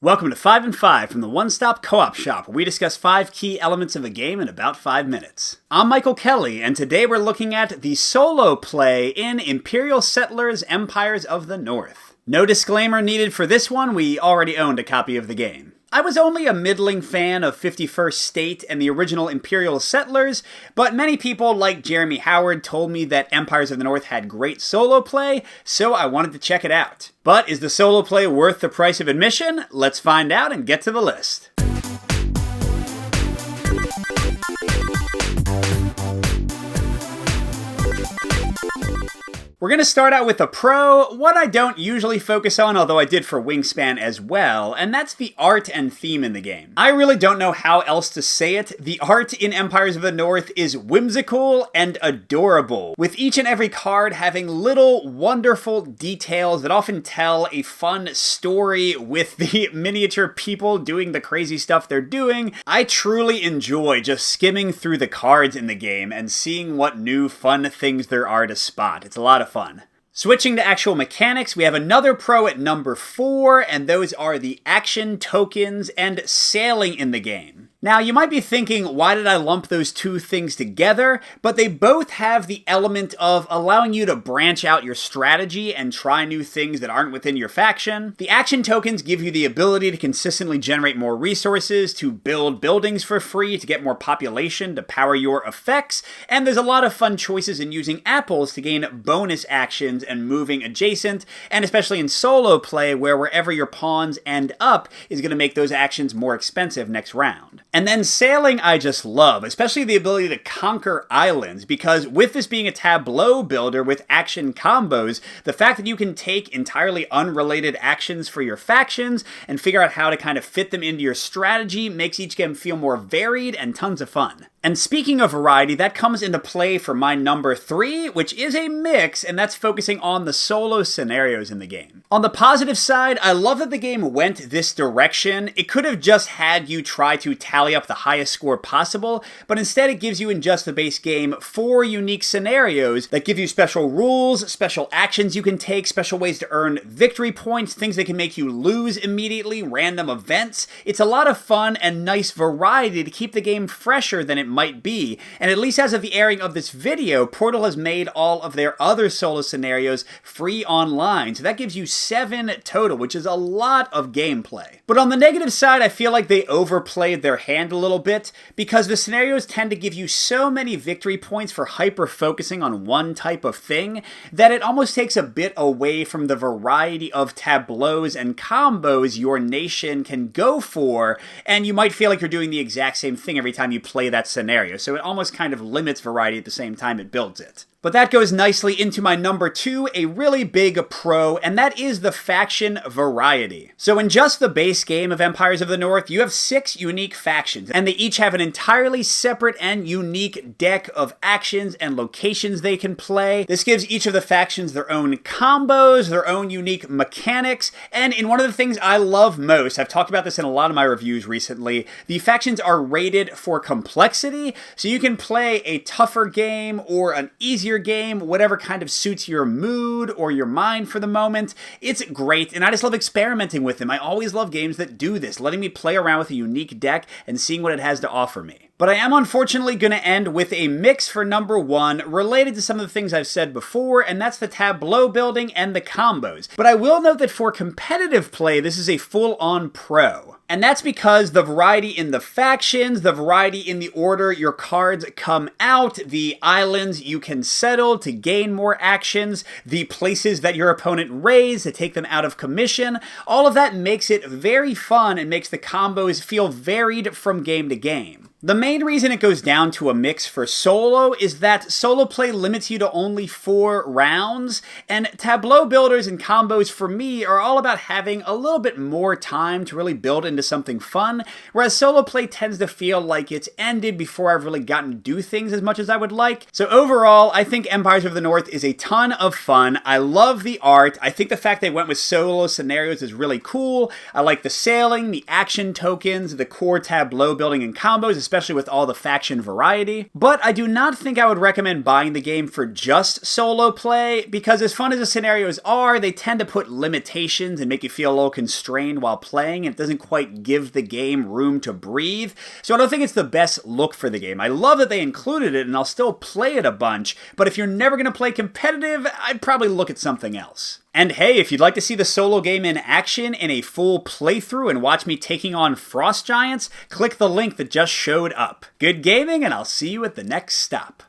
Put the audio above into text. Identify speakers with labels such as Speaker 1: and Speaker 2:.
Speaker 1: Welcome to 5 and 5 from the One-Stop Co-op Shop, where we discuss 5 key elements of a game in about 5 minutes. I'm Michael Kelly, and today we're looking at the solo play in Imperial Settlers: Empires of the North. No disclaimer needed for this one, we already owned a copy of the game. I was only a middling fan of 51st State and the original Imperial Settlers, but many people like Jeremy Howard told me that Empires of the North had great solo play, so I wanted to check it out. But is the solo play worth the price of admission? Let's find out and get to the list. We're going to start out with a pro, what I don't usually focus on, although I did for Wingspan as well, and that's the art and theme in the game. I really don't know how else to say it. The art in Empires of the North is whimsical and adorable, with each and every card having little wonderful details that often tell a fun story with the miniature people doing the crazy stuff they're doing. I truly enjoy just skimming through the cards in the game and seeing what new fun things there are to spot. It's a lot of fun. Switching to actual mechanics, we have another pro at number 4, and those are the action tokens and sailing in the game. Now, you might be thinking, why did I lump those two things together? But they both have the element of allowing you to branch out your strategy and try new things that aren't within your faction. The action tokens give you the ability to consistently generate more resources, to build buildings for free, to get more population, to power your effects, and there's a lot of fun choices in using apples to gain bonus actions and moving adjacent, and especially in solo play, where wherever your pawns end up is going to make those actions more expensive next round. And then sailing I just love, especially the ability to conquer islands, because with this being a tableau builder with action combos, the fact that you can take entirely unrelated actions for your factions and figure out how to kind of fit them into your strategy makes each game feel more varied and tons of fun. And speaking of variety, that comes into play for my number 3, which is a mix, and that's focusing on the solo scenarios in the game. On the positive side, I love that the game went this direction. It could have just had you try to tally up the highest score possible, but instead it gives you in just the base game 4 unique scenarios that give you special rules, special actions you can take, special ways to earn victory points, things that can make you lose immediately, random events. It's a lot of fun and nice variety to keep the game fresher than it might be, and at least as of the airing of this video, Portal has made all of their other solo scenarios free online, so that gives you 7 total, which is a lot of gameplay. But on the negative side, I feel like they overplayed their hand a little bit, because the scenarios tend to give you so many victory points for hyper-focusing on one type of thing, that it almost takes a bit away from the variety of tableaus and combos your nation can go for, and you might feel like you're doing the exact same thing every time you play that scenario, so it almost kind of limits variety at the same time it builds it. But that goes nicely into my number 2, a really big pro, and that is the faction variety. So in just the base game of Empires of the North, you have 6 unique factions, and they each have an entirely separate and unique deck of actions and locations they can play. This gives each of the factions their own combos, their own unique mechanics, and in one of the things I love most, I've talked about this in a lot of my reviews recently, the factions are rated for complexity, so you can play a tougher game or an easier game, whatever kind of suits your mood or your mind for the moment. It's great, and I just love experimenting with them. I always love games that do this, letting me play around with a unique deck and seeing what it has to offer me. But I am unfortunately going to end with a mix for number 1 related to some of the things I've said before, and that's the tableau building and the combos. But I will note that for competitive play, this is a full-on pro. And that's because the variety in the factions, the variety in the order your cards come out, the islands you can settle to gain more actions, the places that your opponent raised to take them out of commission, all of that makes it very fun and makes the combos feel varied from game to game. The main reason it goes down to a mix for solo is that solo play limits you to only 4 rounds, and tableau builders and combos for me are all about having a little bit more time to really build into something fun, whereas solo play tends to feel like it's ended before I've really gotten to do things as much as I would like. So overall, I think Empires of the North is a ton of fun. I love the art. I think the fact they went with solo scenarios is really cool. I like the sailing, the action tokens, the core tableau building and combos, especially with all the faction variety. But I do not think I would recommend buying the game for just solo play, because as fun as the scenarios are, they tend to put limitations and make you feel a little constrained while playing, and it doesn't quite give the game room to breathe. So I don't think it's the best look for the game. I love that they included it, and I'll still play it a bunch, but if you're never going to play competitive, I'd probably look at something else. And hey, if you'd like to see the solo game in action in a full playthrough and watch me taking on frost giants, click the link that just showed up. Good gaming, and I'll see you at the next stop.